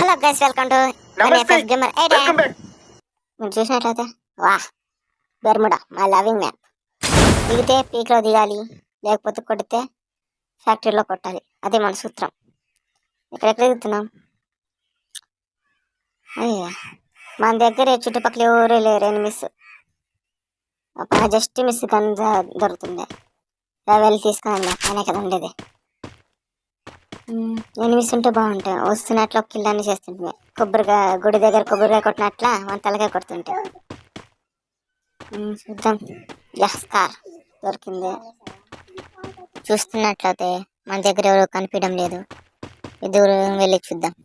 Hello guys, welcome to NFS gamer 8. మీరు చూసినట్లయితే వాహ్, బెర్ముడా మై లవింగ్ మ్యాప్. దిగితే పీక్లో దిగాలి, లేకపోతే కొడితే ఫ్యాక్టరీలో కొట్టాలి. అదే మన సూత్రం. ఎక్కడెక్కడ దిగుతున్నాం? అయ్యా, మన దగ్గర చుట్టుపక్కల ఎవరు లేరు. ఎనిమిస్ జస్ట్ మిస్ కానీ దొరుకుతుంది. వెళ్ళి తీసుకుని ఆయన కదా ఉండేది. ఎనిమిస్ ఉంటే బాగుంటాయి. వస్తున్నట్లు కిల్లాన్ని చేస్తుంటే కొబ్బరికాయ గుడి దగ్గర కొబ్బరికాయ కొట్టినట్ల మన తలకాయ కొడుతుంటే చూద్దాం. కార్ దొరికింది. చూస్తున్నట్లయితే మన దగ్గర ఎవరు కనిపించడం లేదు. దూరం వెళ్ళి చూద్దాం.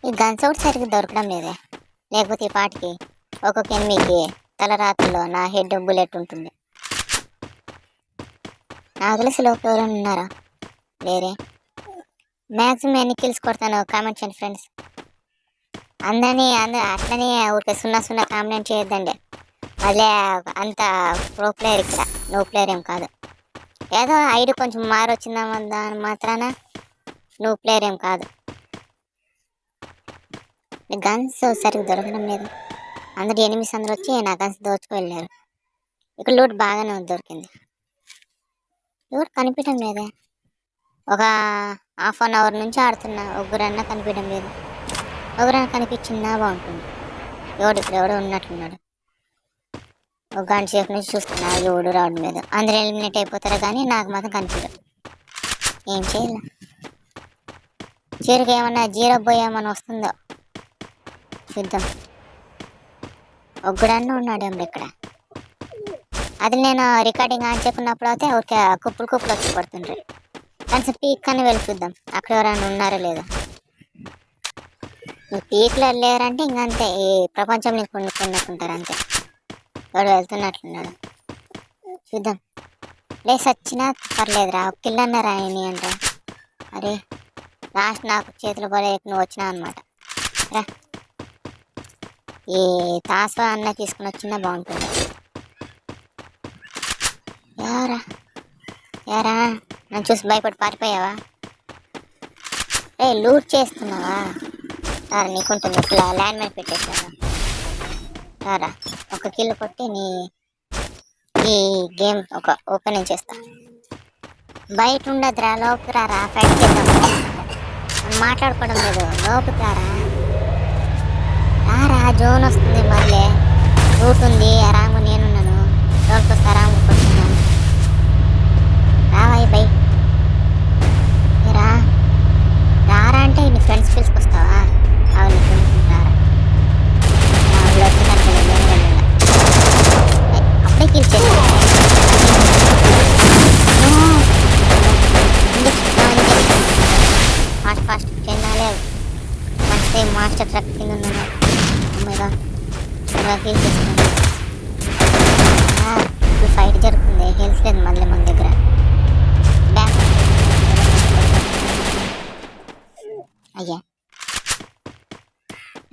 ఈ గన్స్ అవుట్ సరిగ్గా దొరకడం లేదే. లేకపోతే ఈ పాటికి ఒక్కొక్క ఎనిమికి తలరాత్రిలో నా హెడ్ బుల్లెట్ ఉంటుంది. నాకు తెలిసి లోపల ఎవరైనా ఉన్నారా? వేరే మ్యాక్సిమం ఎన్ని కిల్స్ కొడతాను కామెంట్ చేయండి ఫ్రెండ్స్. అట్లనే ఊరికే 0-0 కామెంట్ చేయొద్దండి. మళ్ళీ అంత ప్రో ప్లేయర్ ఇక్కడ, నో ప్లేయర్ ఏం కాదు. ఏదో ఐడి కొంచెం మారొచ్చిందామా దాని మాత్రాన నో ప్లేయర్ ఏం కాదు. గన్స్ సరిగ్గా దొరకడం లేదు. అందరు ఎనిమిస్ అందరూ వచ్చి నా గన్స్ దోచుకు వెళ్ళారు. ఇక్కడ లూట్ బాగానే దొరికింది. ఎవరు కనిపించడం లేదే. ఒక ½ అన్ అవర్ నుంచి ఆడుతున్నా, ఒక్కరన్నా కనిపించడం లేదు. ఒకరన్నా కనిపించిందా బాగుంటుంది. ఎవడో ఉన్నట్లున్నాడు. ఒక గంట సేపు నుంచి చూస్తున్నా, ఎవడు రావడం లేదు. అందరూ ఎలిమినేట్ అయిపోతారు కానీ నాకు మాత్రం కనిపించదు. ఏం చేయాలి? చీరకి ఏమన్నా జీరో బాయ్ ఏమన్నా వస్తుందో చూద్దాం. ఒక్కడన్నా ఉన్నాడేమో ఇక్కడ. అది నేను రికార్డింగ్ ఆన్ చేయకున్నప్పుడు అయితే ఒక కుప్పలు వచ్చి పడుతుండ్రి. కొంచెం పీక్ అని వెళ్ళి చూద్దాం అక్కడ ఎవరైనా ఉన్నారో లేదో. నువ్వు పీక్లో వెళ్ళారంటే ఇంకంతే, ఈ ప్రపంచం నీకు కొనుక్కున్నట్టుంటారు అంతే. ఎవడు వెళ్తున్నట్లున్నాడు చూద్దాం. లేసి వచ్చినా పర్లేదురా, ఒక కిల్ అన్నా రాయని అంటారా. అరే లాస్ట్ నాకు చేతులు పడే నువ్వు వచ్చినావు అనమాట. రా, ఈ తాసా అన్న తీసుకుని వచ్చినా బాగుంటుంది. యారా నన్ను చూసి భయపడి పారిపోయావా? లూట్ చేస్తున్నావా? నీకుంటుంది. ఇట్లా ల్యాండ్ మైన్ పెట్టేసావా? రారా, ఒక కిల్ కొట్టి ఈ గేమ్ ఒక ఓపెనింగ్ చేస్తా. బయట ఉండదురా, లోపు రారా, ఫైట్ చేద్దాం. మాట్లాడుకోవడం లేదు, లోపు రారా. జోన్ వస్తుంది, మళ్ళీ రూట్ ఉంది. ఆరాము నేనున్నాను. లోపలికి వస్తే ఆరాము కొట్టున్నాను. రావాయి బై రారా అంటే నీ ఫ్రెండ్స్ పిలుచుకొస్తావా? అవును, రారా. అప్పుడే పిలిచేది. ఫాస్ట్ చెందాలే. మంచి మాస్టర్ ట్రక్ కింద ఉన్నాను. అమ్మాయిగా ఫీల్ చేస్తున్నాను. ఫైట్ జరుగుతుంది, హెల్త్ లేదు మళ్ళీ మన దగ్గర.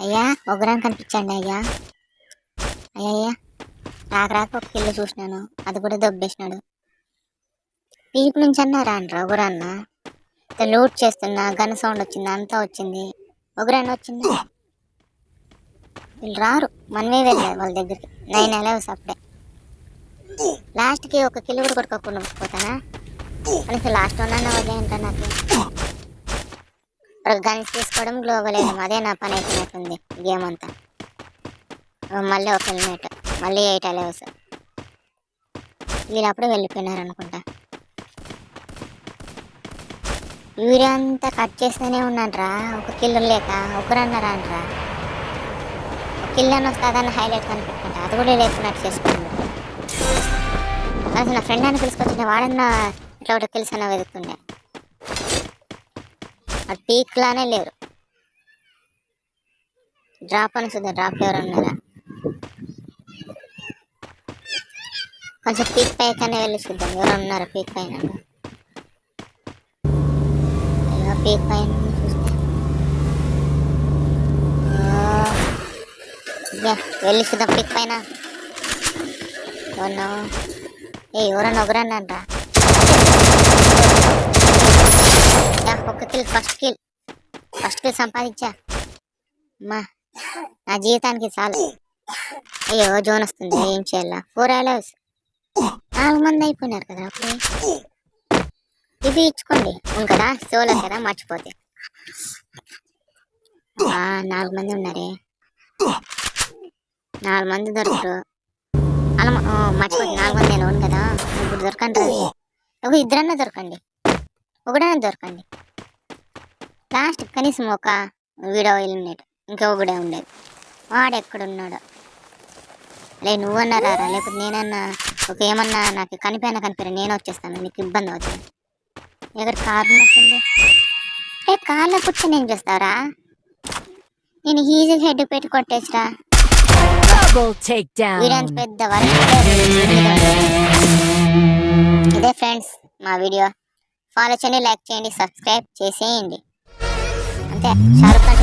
అయ్యా ఒకరాని కనిపించండి అయ్యా. రాక ఒక కిల్లు చూసినాను, అది కూడా దొబ్బేసినాడు. పీక్ నుంచి అన్నా రాండ్రా ఒకరన్నా. లూట్ చేస్తున్నా, గన్ సౌండ్ వచ్చింది, అంతా వచ్చింది. ఒకరన్నా వచ్చింది. వీళ్ళు రారు, మనమే వెళ్ళాలి వాళ్ళ దగ్గరికి. 9 అలెవెస్ అప్పుడే. లాస్ట్కి ఒక కిల్లు కూడా కొట్టుకోకుండా పోతానా? మనకి లాస్ట్ వన్ అన్న వదిలేంటా. నాకు గన్స్ తీసుకోవడం, గ్లోబల్ వేయడం, అదే నా పని అయిపోయినట్టుంది గేమ్ అంతా. మళ్ళీ ఒక హెల్మెట్, మళ్ళీ 8 అలెవెస్. వీళ్ళు అప్పుడే వెళ్ళిపోయినారు అనుకుంటా. వీరంతా కట్ చేస్తూనే ఉన్నాడ్రా, ఒక కిల్లు లేక. ఒకరన్నా రాండ్రా, ఒక కిల్ అని వస్తే అదన్నా హైలైట్ కనిపెట్టుకుంటా. అది కూడా లేకున్నట్టు చేసుకున్నాడు. అసలు నా ఫ్రెండ్ అని పిలుచుకొచ్చిన వాడన్నా ఇట్లా ఒకటి కిల్స్ అన్న వెతుకుతుండే. అది పీక్ లానే లేరు. డ్రాప్ అని చూద్దాం, డ్రాప్ ఎవరు ఉన్నారా? కొంచెం పీక్ పైకనే వెళ్ళి చూద్దాం ఎవరు ఉన్నారా పీక్ పైన. పీక్ పైన చూస్తే వెళ్ళి చూద్దాం పీక్ పైన. ఎవరన్నా ఒకరన్నా అంటారా? ఒక కిల్, ఫస్ట్ ఫస్ట్ సంపాదించా అమ్మా, నా జీవితానికి చాలు. అయ్యో జోన్ వస్తుంది, ఏం చేయాలా? 4 అలవ్స్, 4 మంది అయిపోయినారు కదా అప్పుడే. ఇవి ఇచ్చుకోండి, ఉంది కదా సోలో కదా, మర్చిపోతే. 4 మంది ఉన్నారే, 4 మంది దొరకరు. అలా మర్చిపోతే 4 మంది నేను అవును కదా. ఇప్పుడు దొరకండి రవి, ఒక ఇద్దరన్నా దొరకండి, ఒకడైనా దొరకండి. లాస్ట్ కనీసం ఒక వీడియో ఎలిమినేట్, ఇంకా ఒకడే ఉండేది. వాడు ఎక్కడున్నాడు? లే నువ్వన్నా రారా, లేకపోతే నేనన్నా ఒక ఏమన్నా నాకు కనిపోయినా నేను వచ్చేస్తాను, నీకు ఇబ్బంది అవుతుంది. ఎక్కడ కారు నచ్చింది? కార్లో కూర్చొని ఏం చేస్తావురా? నేను ఈజీ హెడ్ పెట్టి కొట్టేసిరా. వీడంత పెద్ద ఇదే ఫ్రెండ్స్ మా వీడియో. ఫాలో చేయండి, లైక్ చేయండి, సబ్స్క్రైబ్ చేసేయండి. అంతే. షారుఖ్ ఖాన్